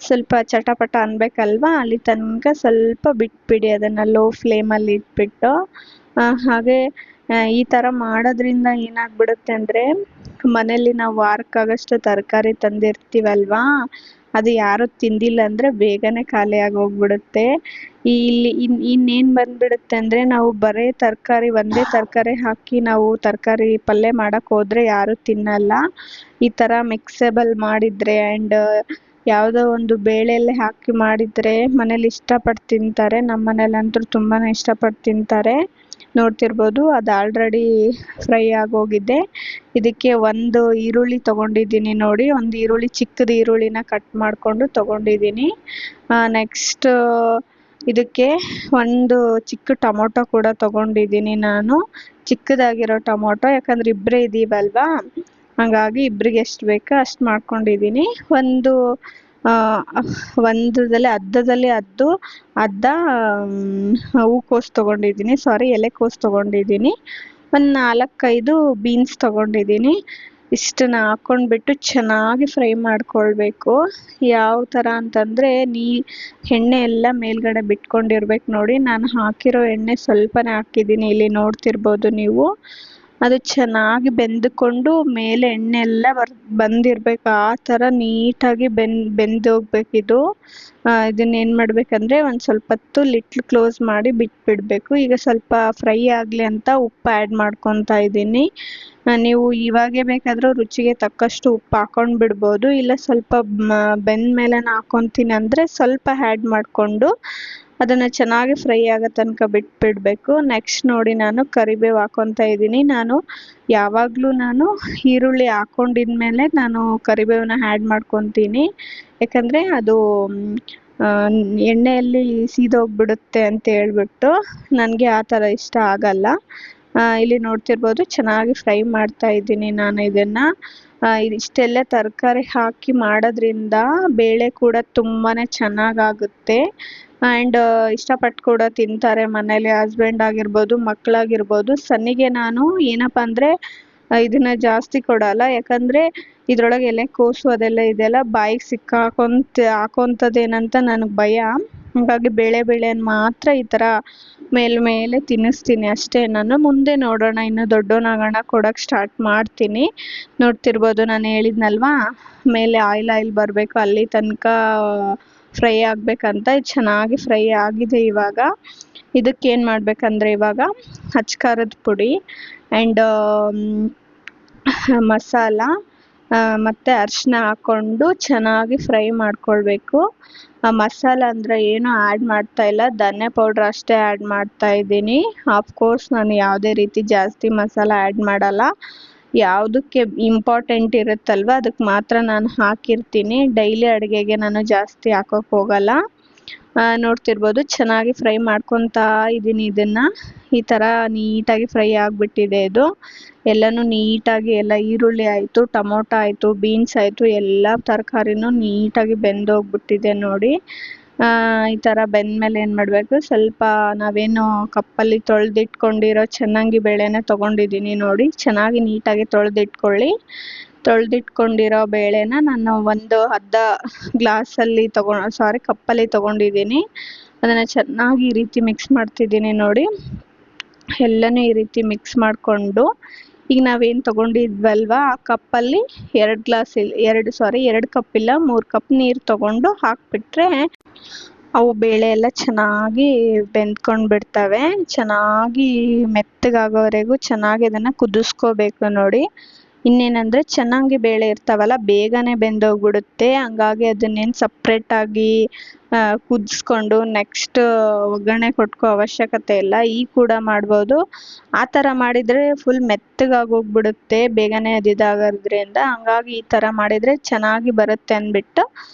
ಸ್ವಲ್ಪ ಚಟಪಟ ಅನ್ಬೇಕಲ್ವಾ, ಅಲ್ಲಿ ತನಕ ಸ್ವಲ್ಪ ಬಿಟ್ಬಿಡಿ, ಅದನ್ನು ಲೋ ಫ್ಲೇಮಲ್ಲಿ ಇಟ್ಬಿಟ್ಟು. ಹಾಗೆ ಈ ಥರ ಮಾಡೋದ್ರಿಂದ ಏನಾಗ್ಬಿಡುತ್ತೆ ಅಂದರೆ, ಮನೇಲಿ ನಾವು ವಾರಕ್ಕಾಗಷ್ಟು ತರಕಾರಿ ತಂದಿರ್ತೀವಲ್ವಾ, ಅದು ಯಾರು ತಿಂದಿಲ್ಲ ಅಂದರೆ ಬೇಗನೆ ಖಾಲಿಯಾಗಿ ಹೋಗ್ಬಿಡುತ್ತೆ. ಇಲ್ಲಿ ಇನ್ನೇನು ಬಂದ್ಬಿಡುತ್ತೆ ಅಂದರೆ, ನಾವು ಬರೀ ಒಂದೇ ತರಕಾರಿ ಹಾಕಿ ನಾವು ತರಕಾರಿ ಪಲ್ಯ ಮಾಡೋಕ್ಕೆ ಹೋದರೆ ಯಾರೂ ತಿನ್ನಲ್ಲ. ಈ ಥರ ಮಿಕ್ಸೇಬಲ್ ಮಾಡಿದರೆ ಆ್ಯಂಡ್ ಯಾವುದೋ ಒಂದು ಬೇಳೆಯಲ್ಲೇ ಹಾಕಿ ಮಾಡಿದರೆ ಮನೇಲಿ ಇಷ್ಟಪಟ್ಟು ತಿಂತಾರೆ. ನಮ್ಮ ಮನೇಲಂತೂ ತುಂಬಾ ಇಷ್ಟಪಟ್ಟು ತಿಂತಾರೆ. ನೋಡ್ತಿರ್ಬೋದು, ಅದು ಆಲ್ರೆಡಿ ಫ್ರೈ ಆಗೋಗಿದೆ. ಇದಕ್ಕೆ 1 ಈರುಳ್ಳಿ ತೊಗೊಂಡಿದ್ದೀನಿ ನೋಡಿ, ಒಂದು ಈರುಳ್ಳಿ, ಚಿಕ್ಕದು ಈರುಳ್ಳಿನ ಕಟ್ ಮಾಡಿಕೊಂಡು ತೊಗೊಂಡಿದ್ದೀನಿ. ನೆಕ್ಸ್ಟ್ ಇದಕ್ಕೆ ಒಂದು ಚಿಕ್ಕ ಟೊಮೊಟೊ ಕೂಡ ತೊಗೊಂಡಿದ್ದೀನಿ ನಾನು, ಚಿಕ್ಕದಾಗಿರೋ ಟೊಮೊಟೊ, ಯಾಕಂದರೆ ಇಬ್ಬರೇ ಇದ್ದೀವಲ್ವಾ, ಹಾಗಾಗಿ ಇಬ್ಬರಿಗೆ ಎಷ್ಟು ಬೇಕೋ ಅಷ್ಟು ಮಾಡ್ಕೊಂಡಿದ್ದೀನಿ. ಅರ್ಧದಲ್ಲಿ ಅರ್ಧ ಹೂಕೋಸು ತೊಗೊಂಡಿದ್ದೀನಿ, ಎಲೆಕೋಸು ತೊಗೊಂಡಿದ್ದೀನಿ. ಒಂದು 4-5 ಬೀನ್ಸ್ ತೊಗೊಂಡಿದ್ದೀನಿ. ಇಷ್ಟನ್ನ ಹಾಕ್ಕೊಂಡ್ಬಿಟ್ಟು ಚೆನ್ನಾಗಿ ಫ್ರೈ ಮಾಡ್ಕೊಳ್ಬೇಕು. ಯಾವ ಥರ ಅಂತಂದರೆ, ಎಣ್ಣೆ ಎಲ್ಲ ಮೇಲ್ಗಡೆ ಬಿಟ್ಕೊಂಡಿರ್ಬೇಕು ನೋಡಿ. ನಾನು ಹಾಕಿರೋ ಎಣ್ಣೆ ಸ್ವಲ್ಪನೇ ಹಾಕಿದ್ದೀನಿ, ಇಲ್ಲಿ ನೋಡ್ತಿರ್ಬೋದು ನೀವು. ಅದು ಚೆನ್ನಾಗಿ ಬೆಂದುಕೊಂಡು ಮೇಲೆ ಎಣ್ಣೆ ಎಲ್ಲ ಬಂದಿರಬೇಕು, ಆ ಥರ ನೀಟಾಗಿ ಬೆಂದೋಗ್ಬೇಕಿದು. ಇದನ್ನೇನು ಮಾಡಬೇಕಂದ್ರೆ, ಒಂದು ಸ್ವಲ್ಪ ಹೊತ್ತು ಲಿಟ್ಲ್ ಕ್ಲೋಸ್ ಮಾಡಿ ಬಿಟ್ಬಿಡಬೇಕು. ಈಗ ಸ್ವಲ್ಪ ಫ್ರೈ ಆಗಲಿ ಅಂತ ಉಪ್ಪು ಆ್ಯಡ್ ಮಾಡ್ಕೊತಾ ಇದ್ದೀನಿ. ನೀವು ಇವಾಗೇ ಬೇಕಾದರೂ ರುಚಿಗೆ ತಕ್ಕಷ್ಟು ಉಪ್ಪು ಹಾಕ್ಕೊಂಡು ಬಿಡ್ಬೋದು, ಇಲ್ಲ ಸ್ವಲ್ಪ ಬೆಂದ ಮೇಲೆ ಹಾಕ್ಕೊತೀನಿ ಅಂದರೆ ಸ್ವಲ್ಪ ಆ್ಯಡ್ ಮಾಡಿಕೊಂಡು ಅದನ್ನು ಚೆನ್ನಾಗಿ ಫ್ರೈ ಆಗೋ ತನಕ ಬಿಟ್ಬಿಡಬೇಕು. ನೆಕ್ಸ್ಟ್ ನೋಡಿ ನಾನು ಕರಿಬೇವು ಹಾಕ್ಕೊತಾ ಇದ್ದೀನಿ. ನಾನು ಯಾವಾಗಲೂ ಈರುಳ್ಳಿ ಹಾಕ್ಕೊಂಡಿದ್ಮೇಲೆ ನಾನು ಕರಿಬೇವನ್ನ ಆ್ಯಡ್ ಮಾಡ್ಕೊತೀನಿ. ಯಾಕಂದರೆ ಅದು ಎಣ್ಣೆಯಲ್ಲಿ ಸೀದೋಗ್ಬಿಡುತ್ತೆ ಅಂತ ಹೇಳ್ಬಿಟ್ಟು ನನಗೆ ಆ ಥರ ಇಷ್ಟ ಆಗಲ್ಲ. ಇಲ್ಲಿ ನೋಡ್ತಿರ್ಬೋದು ಚೆನ್ನಾಗಿ ಫ್ರೈ ಮಾಡ್ತಾ ಇದ್ದೀನಿ ನಾನು ಇದನ್ನು. ಇಷ್ಟೆಲ್ಲ ತರಕಾರಿ ಹಾಕಿ ಮಾಡೋದ್ರಿಂದ ಬೇಳೆ ಕೂಡ ತುಂಬಾ ಚೆನ್ನಾಗಾಗುತ್ತೆ. ಆ್ಯಂಡ್ ಇಷ್ಟಪಟ್ಟು ಕೂಡ ತಿಂತಾರೆ ಮನೇಲಿ, ಹಸ್ಬೆಂಡ್ ಆಗಿರ್ಬೋದು, ಮಕ್ಕಳಾಗಿರ್ಬೋದು. ಸನ್ನಿಗೆ ನಾನು ಏನಪ್ಪ ಅಂದರೆ ಇದನ್ನು ಜಾಸ್ತಿ ಕೊಡಲ್ಲ. ಯಾಕಂದರೆ ಇದರೊಳಗೆ ಎಲೆಕೋಸು ಅದೆಲ್ಲ ಇದೆಯಲ್ಲ, ಬಾಯಿಗೆ ಹಾಕೋಂಥದ್ದೇನಂತ ನನಗೆ ಭಯ. ಹಾಗಾಗಿ ಬೇಳೆನ ಮಾತ್ರ ಈ ಥರ ಮೇಲೆ ತಿನ್ನಿಸ್ತೀನಿ ಅಷ್ಟೇ. ನಾನು ಮುಂದೆ ನೋಡೋಣ, ಇನ್ನು ದೊಡ್ಡವನಾಗೋಣ ಕೊಡೋಕ್ಕೆ ಸ್ಟಾರ್ಟ್ ಮಾಡ್ತೀನಿ. ನೋಡ್ತಿರ್ಬೋದು ನಾನು ಹೇಳಿದ್ನಲ್ವಾ ಮೇಲೆ ಆಯಿಲ್ ಬರಬೇಕು, ಅಲ್ಲಿ ತನಕ ಫ್ರೈ ಆಗಬೇಕಂತ. ಇದು ಚೆನ್ನಾಗಿ ಫ್ರೈ ಆಗಿದೆ. ಇವಾಗ ಇದಕ್ಕೇನು ಮಾಡಬೇಕಂದ್ರೆ ಇವಾಗ ಖಾರದ ಪುಡಿ ಆ್ಯಂಡ್ ಮಸಾಲ ಮತ್ತು ಅರಿಶಿನ ಹಾಕ್ಕೊಂಡು ಚೆನ್ನಾಗಿ ಫ್ರೈ ಮಾಡ್ಕೊಳ್ಬೇಕು. ಮಸಾಲ ಅಂದರೆ ಏನು ಆ್ಯಡ್ ಮಾಡ್ತಾ ಇಲ್ಲ, ಧನ್ಯ ಪೌಡ್ರ್ ಅಷ್ಟೇ ಆ್ಯಡ್ ಮಾಡ್ತಾ ಇದ್ದೀನಿ. ಆಫ್ಕೋರ್ಸ್ ನಾನು ಯಾವುದೇ ರೀತಿ ಜಾಸ್ತಿ ಮಸಾಲ ಆ್ಯಡ್ ಮಾಡಲ್ಲ. ಯಾವುದಕ್ಕೆ ಇಂಪಾರ್ಟೆಂಟ್ ಇರುತ್ತಲ್ವ ಅದಕ್ಕೆ ಮಾತ್ರ ನಾನು ಹಾಕಿರ್ತೀನಿ. ಡೈಲಿ ಅಡುಗೆಗೆ ನಾನು ಜಾಸ್ತಿ ಹಾಕೋಕ್ಕೆ ಹೋಗಲ್ಲ. ನೋಡ್ತಿರ್ಬೋದು ಚೆನ್ನಾಗಿ ಫ್ರೈ ಮಾಡ್ಕೊತಾ ಇದ್ದೀನಿ ಇದನ್ನು. ಈ ಥರ ನೀಟಾಗಿ ಫ್ರೈ ಆಗಿಬಿಟ್ಟಿದೆ ಇದು. ಎಲ್ಲನೂ ನೀಟಾಗಿ ಎಲ್ಲ ಈರುಳ್ಳಿ ಆಯಿತು, ಟೊಮೊಟೊ ಆಯಿತು, ಬೀನ್ಸ್ ಆಯಿತು, ಎಲ್ಲ ತರಕಾರಿನೂ ನೀಟಾಗಿ ಬೆಂದೋಗ್ಬಿಟ್ಟಿದೆ ನೋಡಿ. ಈ ಥರ ಬೆಂದಮೇಲೆ ಏನು ಮಾಡಬೇಕು, ಸ್ವಲ್ಪ ನಾವೇನು ಕಪ್ಪಲ್ಲಿ ತೊಳೆದಿಟ್ಕೊಂಡಿರೋ ಚೆನ್ನಾಗಿ ಬೇಳೆನ ತೊಗೊಂಡಿದ್ದೀನಿ ನೋಡಿ. ಚೆನ್ನಾಗಿ ನೀಟಾಗಿ ತೊಳೆದಿಟ್ಕೊಳ್ಳಿ. ತೊಳೆದಿಟ್ಕೊಂಡಿರೋ ಬೇಳೆನ ನಾನು ಒಂದು ಅರ್ಧ ಗ್ಲಾಸಲ್ಲಿ ಕಪ್ಪಲ್ಲಿ ತೊಗೊಂಡಿದ್ದೀನಿ. ಅದನ್ನು ಚೆನ್ನಾಗಿ ಈ ರೀತಿ ಮಿಕ್ಸ್ ಮಾಡ್ತಿದ್ದೀನಿ ನೋಡಿ. ಎಲ್ಲನೂ ಈ ರೀತಿ ಮಿಕ್ಸ್ ಮಾಡಿಕೊಂಡು ಈಗ ನಾವೇನು ತೊಗೊಂಡಿದ್ವಲ್ವ ಆ ಕಪ್ಪಲ್ಲಿ 2 ಕಪ್ ಇಲ್ಲ 3 ಕಪ್ ನೀರು ತೊಗೊಂಡು ಹಾಕಿಬಿಟ್ರೆ ಅವು ಬೇಳೆ ಎಲ್ಲ ಚೆನ್ನಾಗಿ ಬೆಂದ್ಕೊಂಡು ಬಿಡ್ತವೆ. ಚೆನ್ನಾಗಿ ಮೆತ್ತಗಾಗೋವರೆಗೂ ಚೆನ್ನಾಗಿ ಅದನ್ನು ಕುದಿಸ್ಕೋಬೇಕು ನೋಡಿ. ಇನ್ನೇನಂದರೆ ಚೆನ್ನಾಗಿ ಬೇಳೆ ಇರ್ತಾವಲ್ಲ ಬೇಗನೆ ಬೆಂದೋಗ್ಬಿಡುತ್ತೆ. ಹಂಗಾಗಿ ಅದನ್ನೇನು ಸಪ್ರೇಟಾಗಿ ಕುದಿಸ್ಕೊಂಡು ನೆಕ್ಸ್ಟ್ ಒಗ್ಗರಣೆ ಕೊಟ್ಕೋ ಅವಶ್ಯಕತೆ ಇಲ್ಲ. ಕೂಡ ಮಾಡ್ಬೋದು. ಆ ಥರ ಮಾಡಿದರೆ ಫುಲ್ ಮೆತ್ತಗಾಗೋಗ್ಬಿಡುತ್ತೆ ಬೇಗನೆ ಅದು ಇದಾಗೋದ್ರಿಂದ. ಹಂಗಾಗಿ ಈ ಥರ ಮಾಡಿದರೆ ಚೆನ್ನಾಗಿ ಬರುತ್ತೆ ಅಂದ್ಬಿಟ್ಟು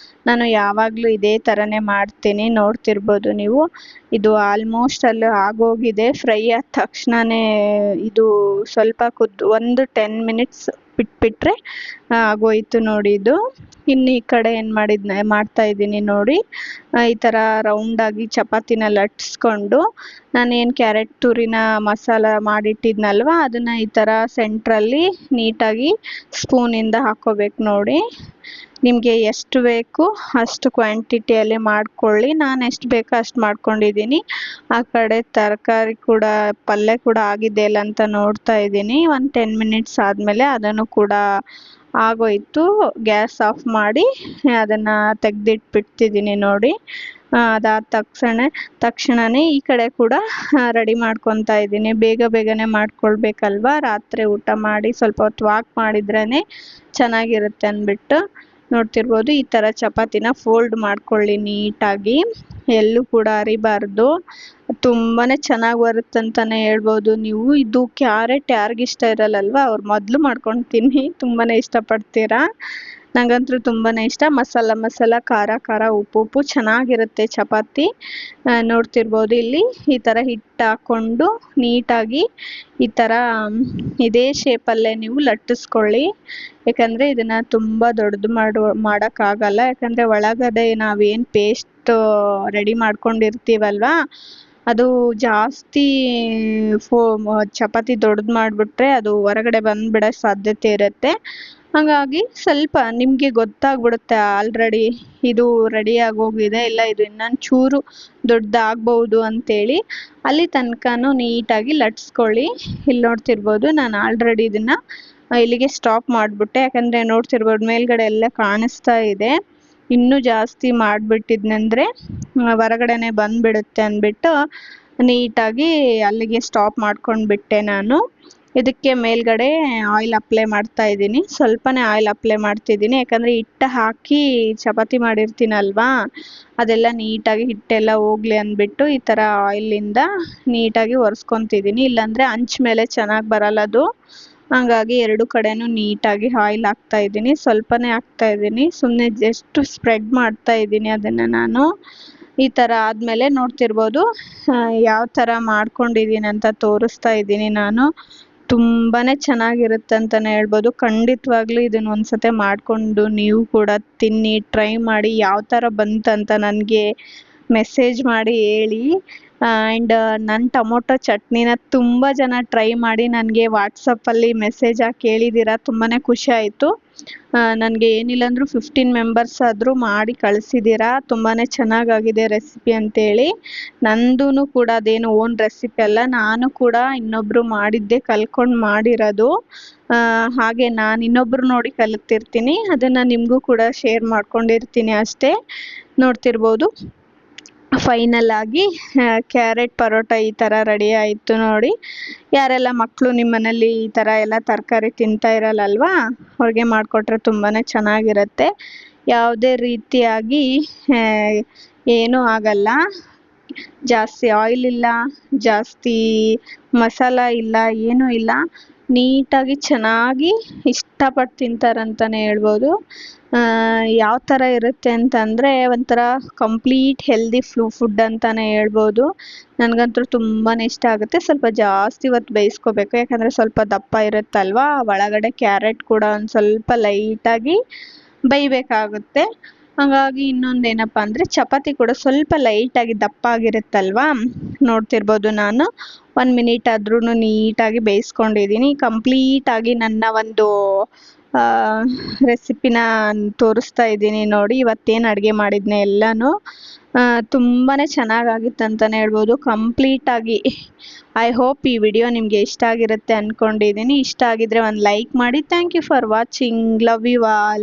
ನಾನು ಯಾವಾಗಲೂ ಇದೇ ಥರನೇ ಮಾಡ್ತೀನಿ. ನೋಡ್ತಿರ್ಬೋದು ನೀವು, ಇದು ಆಲ್ಮೋಸ್ಟ್ ಅಲ್ಲಿ ಆಗೋಗಿದೆ. ಫ್ರೈ ಆದ ತಕ್ಷಣವೇ ಇದು ಸ್ವಲ್ಪ ಒಂದು 10 ಮಿನಿಟ್ಸ್ ಬಿಟ್ಬಿಟ್ರೆ ಆಗೋಯ್ತು ನೋಡಿ ಇದು. ಇನ್ನು ಈ ಕಡೆ ಏನು ಮಾಡ್ತಾ ಇದ್ದೀನಿ ನೋಡಿ. ಈ ಥರ ರೌಂಡಾಗಿ ಚಪಾತಿನ ಲಟ್ಟಿಸ್ಕೊಂಡು ನಾನೇನು ಕ್ಯಾರೆಟ್ ತುರಿನ ಮಸಾಲ ಮಾಡಿಟ್ಟಿದ್ನಲ್ವ ಅದನ್ನು ಈ ಥರ ಸೆಂಟ್ರಲ್ಲಿ ನೀಟಾಗಿ ಸ್ಪೂನಿಂದ ಹಾಕ್ಕೋಬೇಕು ನೋಡಿ. ನಿಮಗೆ ಎಷ್ಟು ಬೇಕು ಅಷ್ಟು ಕ್ವಾಂಟಿಟಿಯಲ್ಲಿ ಮಾಡ್ಕೊಳ್ಳಿ. ನಾನು ಎಷ್ಟು ಬೇಕೋ ಅಷ್ಟು ಮಾಡ್ಕೊಂಡಿದ್ದೀನಿ. ಆ ಕಡೆ ತರಕಾರಿ ಕೂಡ ಪಲ್ಯ ಕೂಡ ಆಗಿದೆಯಲ್ಲ ಅಂತ ನೋಡ್ತಾ ಇದ್ದೀನಿ. ಒಂದು 10 ಮಿನಿಟ್ಸ್ ಆದಮೇಲೆ ಅದನ್ನು ಕೂಡ ಆಗೋಯ್ತು. ಗ್ಯಾಸ್ ಆಫ್ ಮಾಡಿ ಅದನ್ನು ತೆಗೆದಿಟ್ಬಿಡ್ತಿದ್ದೀನಿ ನೋಡಿ. ಅದಾದ ತಕ್ಷಣವೇ ಈ ಕಡೆ ಕೂಡ ರೆಡಿ ಮಾಡ್ಕೊತಾ ಇದ್ದೀನಿ. ಬೇಗನೆ ಮಾಡ್ಕೊಳ್ಬೇಕಲ್ವ, ರಾತ್ರಿ ಊಟ ಮಾಡಿ ಸ್ವಲ್ಪ ಹೊತ್ತು ವಾಕ್ ಮಾಡಿದ್ರೇ ಚೆನ್ನಾಗಿರುತ್ತೆ ಅಂದ್ಬಿಟ್ಟು. ನೋಡ್ತಿರ್ಬೋದು ಈ ಥರ ಚಪಾತಿನ ಫೋಲ್ಡ್ ಮಾಡ್ಕೊಳ್ಳಿ ನೀಟಾಗಿ, ಎಲ್ಲೂ ಕೂಡ ಹರಿಬಾರ್ದು. ತುಂಬಾ ಚೆನ್ನಾಗಿ ಬರುತ್ತಂತಲೇ ಹೇಳ್ಬೋದು ನೀವು. ಇದು ಕ್ಯಾರೆಟ್ ಯಾರಿಗಿಷ್ಟ ಇರಲ್ಲಲ್ವ ಅವ್ರು ಮೊದಲು ಮಾಡ್ಕೊಂಡು ತಿನ್ನಿ, ತುಂಬಾ ಇಷ್ಟಪಡ್ತೀರಾ. ನನಗಂತೂ ತುಂಬಾ ಇಷ್ಟ. ಮಸಾಲ ಖಾರ ಉಪ್ಪು ಚೆನ್ನಾಗಿರುತ್ತೆ ಚಪಾತಿ. ನೋಡ್ತಿರ್ಬೋದು ಇಲ್ಲಿ ಈ ಥರ ಹಿಟ್ಟು ಹಾಕ್ಕೊಂಡು ನೀಟಾಗಿ ಈ ಥರ ಇದೇ ಶೇಪಲ್ಲೇ ನೀವು ಲಟ್ಟಿಸ್ಕೊಳ್ಳಿ. ಯಾಕಂದರೆ ಇದನ್ನು ತುಂಬ ದೊಡ್ಡದು ಮಾಡೋಕ್ಕಾಗಲ್ಲ. ಯಾಕಂದರೆ ಒಳಗಡೆ ನಾವೇನು ಪೇಸ್ಟ್ ರೆಡಿ ಮಾಡ್ಕೊಂಡಿರ್ತೀವಲ್ವ ಅದು ಜಾಸ್ತಿ ಚಪಾತಿ ದೊಡ್ಡದು ಮಾಡಿಬಿಟ್ರೆ ಅದು ಹೊರಗಡೆ ಬಂದುಬಿಡೋ ಸಾಧ್ಯತೆ ಇರುತ್ತೆ. ಹಾಗಾಗಿ ಸ್ವಲ್ಪ ನಿಮಗೆ ಗೊತ್ತಾಗ್ಬಿಡುತ್ತೆ ಆಲ್ರೆಡಿ ಇದು ರೆಡಿ ಆಗೋಗಿದೆ, ಇಲ್ಲ ಇದು ಇನ್ನೊಂದು ಚೂರು ದೊಡ್ಡದಾಗ್ಬೋದು ಅಂತೇಳಿ. ಅಲ್ಲಿ ತನಕನೂ ನೀಟಾಗಿ ಲಟ್ಸ್ಕೊಳ್ಳಿ. ಇಲ್ಲಿ ನೋಡ್ತಿರ್ಬೋದು ನಾನು ಆಲ್ರೆಡಿ ಇದನ್ನು ಇಲ್ಲಿಗೆ ಸ್ಟಾಪ್ ಮಾಡಿಬಿಟ್ಟೆ. ಯಾಕಂದರೆ ನೋಡ್ತಿರ್ಬೋದು ಮೇಲ್ಗಡೆ ಎಲ್ಲ ಕಾಣಿಸ್ತಾ ಇದೆ. ಇನ್ನೂ ಜಾಸ್ತಿ ಮಾಡಿಬಿಟ್ಟಿದ್ನಂದರೆ ಹೊರಗಡೆನೆ ಬಂದುಬಿಡುತ್ತೆ ಅಂದ್ಬಿಟ್ಟು ನೀಟಾಗಿ ಅಲ್ಲಿಗೆ ಸ್ಟಾಪ್ ಮಾಡ್ಕೊಂಡ್ಬಿಟ್ಟೆ ನಾನು. ಇದಕ್ಕೆ ಮೇಲ್ಗಡೆ ಆಯಿಲ್ ಅಪ್ಲೈ ಮಾಡ್ತಾ ಇದ್ದೀನಿ. ಸ್ವಲ್ಪನೇ ಆಯಿಲ್ ಅಪ್ಲೈ ಮಾಡ್ತಿದ್ದೀನಿ, ಯಾಕಂದರೆ ಹಿಟ್ಟು ಹಾಕಿ ಚಪಾತಿ ಮಾಡಿರ್ತೀನಲ್ವಾ, ಅದೆಲ್ಲ ನೀಟಾಗಿ ಹಿಟ್ಟೆಲ್ಲ ಹೋಗ್ಲಿ ಅಂದ್ಬಿಟ್ಟು ಈ ಥರ ಆಯಿಲಿಂದ ನೀಟಾಗಿ ಒರೆಸ್ಕೊತಿದ್ದೀನಿ. ಇಲ್ಲಾಂದರೆ ಅಂಚು ಮೇಲೆ ಚೆನ್ನಾಗಿ ಬರಲ್ಲ ಅದು. ಹಾಗಾಗಿ ಎರಡು ಕಡೆನೂ ನೀಟಾಗಿ ಆಯಿಲ್ ಹಾಕ್ತಾ ಇದ್ದೀನಿ. ಸ್ವಲ್ಪನೇ ಹಾಕ್ತಾ ಇದ್ದೀನಿ, ಸುಮ್ಮನೆ ಜಸ್ಟ್ ಸ್ಪ್ರೆಡ್ ಮಾಡ್ತಾ ಇದ್ದೀನಿ ಅದನ್ನು ನಾನು. ಈ ಥರ ಆದಮೇಲೆ ನೋಡ್ತಿರ್ಬೋದು ಯಾವ ಥರ ಮಾಡ್ಕೊಂಡಿದ್ದೀನಿ ಅಂತ ತೋರಿಸ್ತಾ ಇದ್ದೀನಿ ನಾನು. ತುಂಬಾ ಚೆನ್ನಾಗಿರುತ್ತೆ ಅಂತಲೇ ಹೇಳ್ಬೋದು. ಖಂಡಿತವಾಗ್ಲೂ ಇದನ್ನು ಒಂದ್ಸತಿ ಮಾಡಿಕೊಂಡು ನೀವು ಕೂಡ ತಿನ್ನಿ, ಟ್ರೈ ಮಾಡಿ. ಯಾವ ಥರ ಬಂತಂತ ನನಗೆ ಮೆಸೇಜ್ ಮಾಡಿ ಹೇಳಿ. ಆ್ಯಂಡ್ ನನ್ನ ಟೊಮೊಟೊ ಚಟ್ನಿನ ತುಂಬ ಜನ ಟ್ರೈ ಮಾಡಿ ನನಗೆ ವಾಟ್ಸಪ್ಪಲ್ಲಿ ಮೆಸೇಜ್ ಹಾಕಿ ಹೇಳಿದ್ದೀರಾ. ತುಂಬಾ ಖುಷಿ ಆಯಿತು. ನನಗೆ ಏನಿಲ್ಲ ಅಂದರೂ 15 ಮೆಂಬರ್ಸ್ ಆದರೂ ಮಾಡಿ ಕಳಿಸಿದ್ದೀರಾ. ತುಂಬಾ ಚೆನ್ನಾಗಾಗಿದೆ ರೆಸಿಪಿ ಅಂತೇಳಿ. ನಂದೂ ಕೂಡ ಅದೇನು ಓನ್ ರೆಸಿಪಿ ಅಲ್ಲ, ನಾನು ಕೂಡ ಇನ್ನೊಬ್ಬರು ಮಾಡಿದ್ದೆ ಕಲ್ತ್ಕೊಂಡು ಮಾಡಿರೋದು. ಹಾಗೆ ನಾನು ಇನ್ನೊಬ್ಬರು ನೋಡಿ ಕಲಿತಿರ್ತೀನಿ, ಅದನ್ನು ನಿಮಗೂ ಕೂಡ ಶೇರ್ ಮಾಡ್ಕೊಂಡಿರ್ತೀನಿ ಅಷ್ಟೇ. ನೋಡ್ತಿರ್ಬೋದು ಫೈನಲ್ ಆಗಿ ಕ್ಯಾರೆಟ್ ಪರೋಟ ಈ ಥರ ರೆಡಿ ಆಯಿತು ನೋಡಿ. ಯಾರೆಲ್ಲ ಮಕ್ಕಳು ನಿಮ್ಮ ಮನೇಲಿ ಈ ಥರ ಎಲ್ಲ ತರಕಾರಿ ತಿಂತಾ ಇರಲ್ಲಲ್ವಾ, ಅವ್ರಿಗೆ ಮಾಡಿಕೊಟ್ರೆ ತುಂಬಾ ಚೆನ್ನಾಗಿರುತ್ತೆ. ಯಾವುದೇ ರೀತಿಯಾಗಿ ಏನೂ ಆಗಲ್ಲ. ಜಾಸ್ತಿ ಆಯಿಲ್ ಇಲ್ಲ, ಜಾಸ್ತಿ ಮಸಾಲ ಇಲ್ಲ, ಏನೂ ಇಲ್ಲ. ನೀಟಾಗಿ ಚೆನ್ನಾಗಿ ಇಷ್ಟಪಟ್ಟು ತಿಂತಾರಂತಲೇ ಹೇಳ್ಬೋದು. ಯಾವ ಥರ ಇರುತ್ತೆ ಅಂತಂದರೆ ಒಂಥರ ಕಂಪ್ಲೀಟ್ ಹೆಲ್ದಿ ಫುಡ್ ಅಂತಲೇ ಹೇಳ್ಬೋದು. ನನಗಂತೂ ತುಂಬಾ ಇಷ್ಟ ಆಗುತ್ತೆ. ಸ್ವಲ್ಪ ಜಾಸ್ತಿ ಹೊತ್ತು ಬೇಯಿಸ್ಕೋಬೇಕು, ಯಾಕಂದರೆ ಸ್ವಲ್ಪ ದಪ್ಪ ಇರುತ್ತಲ್ವಾ. ಒಳಗಡೆ ಕ್ಯಾರೆಟ್ ಕೂಡ ಒಂದು ಸ್ವಲ್ಪ ಲೈಟಾಗಿ ಬೇಯಬೇಕಾಗುತ್ತೆ. ಹಾಗಾಗಿ ಇನ್ನೊಂದು ಏನಪ್ಪ ಅಂದರೆ ಚಪಾತಿ ಕೂಡ ಸ್ವಲ್ಪ ಲೈಟಾಗಿ ದಪ್ಪ ಆಗಿರುತ್ತಲ್ವಾ. ನೋಡ್ತಿರ್ಬೋದು ನಾನು 1 ಮಿನಿಟ್ ಆದ್ರೂ ನೀಟಾಗಿ ಬೇಯಿಸ್ಕೊಂಡಿದ್ದೀನಿ. ಕಂಪ್ಲೀಟಾಗಿ ನನ್ನ ಒಂದು ರೆಸಿಪಿನ ತೋರಿಸ್ತಾ ಇದ್ದೀನಿ ನೋಡಿ. ಇವತ್ತೇನು ಅಡುಗೆ ಮಾಡಿದ್ನೆ ಎಲ್ಲನೂ ತುಂಬಾ ಚೆನ್ನಾಗಾಗಿತ್ತು ಅಂತಲೇ ಹೇಳ್ಬೋದು. ಕಂಪ್ಲೀಟಾಗಿ ಐ ಹೋಪ್ ಈ ವಿಡಿಯೋ ನಿಮಗೆ ಇಷ್ಟ ಆಗಿರುತ್ತೆ ಅಂದ್ಕೊಂಡಿದ್ದೀನಿ. ಇಷ್ಟ ಆಗಿದ್ರೆ ಒಂದು ಲೈಕ್ ಮಾಡಿ. Thank you for watching. Love you all.